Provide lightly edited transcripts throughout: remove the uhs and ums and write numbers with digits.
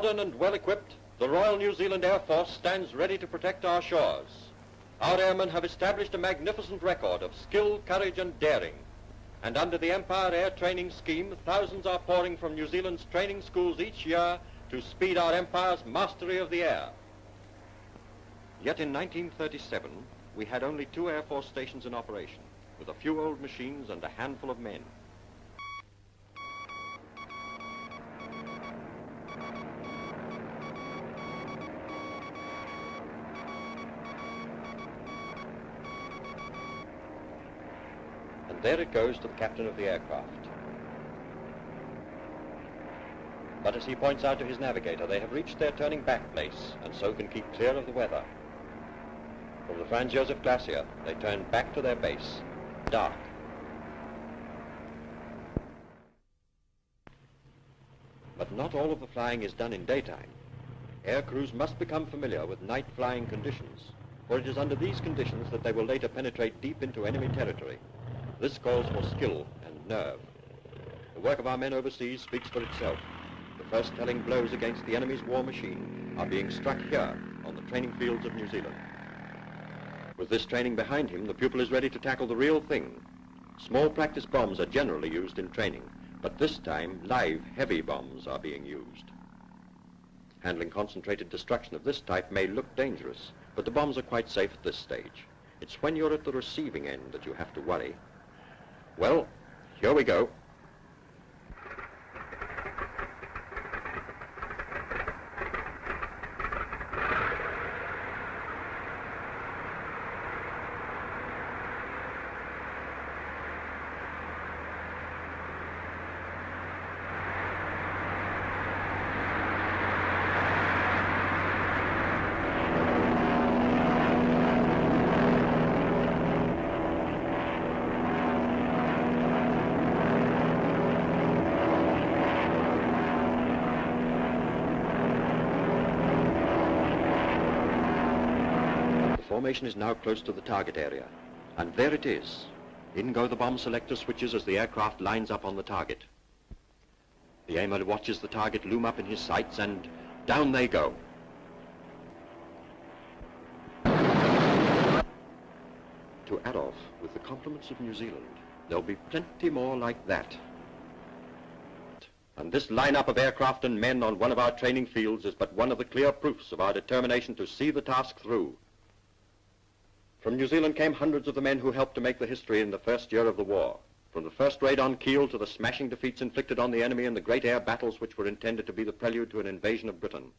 Modern and well-equipped, the Royal New Zealand Air Force stands ready to protect our shores. Our airmen have established a magnificent record of skill, courage and daring. And under the Empire Air Training Scheme, thousands are pouring from New Zealand's training schools each year to speed our Empire's mastery of the air. Yet in 1937, we had only 2 Air Force stations in operation, with a few old machines and a handful of men. And there it goes to the captain of the aircraft. But as he points out to his navigator, they have reached their turning back place and so can keep clear of the weather. From the Franz Josef Glacier, they turn back to their base, dark. But not all of the flying is done in daytime. Air crews must become familiar with night flying conditions, for it is under these conditions that they will later penetrate deep into enemy territory. This calls for skill and nerve. The work of our men overseas speaks for itself. The first telling blows against the enemy's war machine are being struck here on the training fields of New Zealand. With this training behind him, the pupil is ready to tackle the real thing. Small practice bombs are generally used in training, but this time live heavy bombs are being used. Handling concentrated destruction of this type may look dangerous, but the bombs are quite safe at this stage. It's when you're at the receiving end that you have to worry. Well, here we go. The formation is now close to the target area, and there it is. In go the bomb selector switches as the aircraft lines up on the target. The aimer watches the target loom up in his sights, and down they go. To Adolf, with the compliments of New Zealand, there'll be plenty more like that. And this lineup of aircraft and men on one of our training fields is but one of the clear proofs of our determination to see the task through. From New Zealand came hundreds of the men who helped to make the history in the first year of the war, from the first raid on Kiel to the smashing defeats inflicted on the enemy in the great air battles which were intended to be the prelude to an invasion of Britain.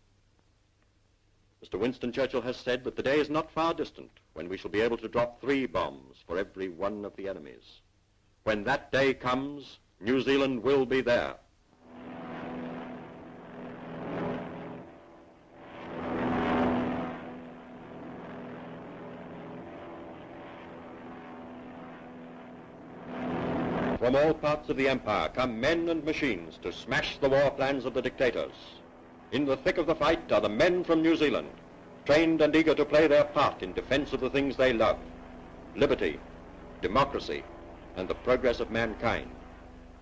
Mr. Winston Churchill has said that the day is not far distant when we shall be able to drop 3 bombs for every one of the enemy's. When that day comes, New Zealand will be there. From all parts of the empire come men and machines to smash the war plans of the dictators. In the thick of the fight are the men from New Zealand, trained and eager to play their part in defense of the things they love: liberty, democracy, and the progress of mankind.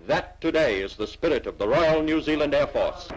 That today is the spirit of the Royal New Zealand Air Force.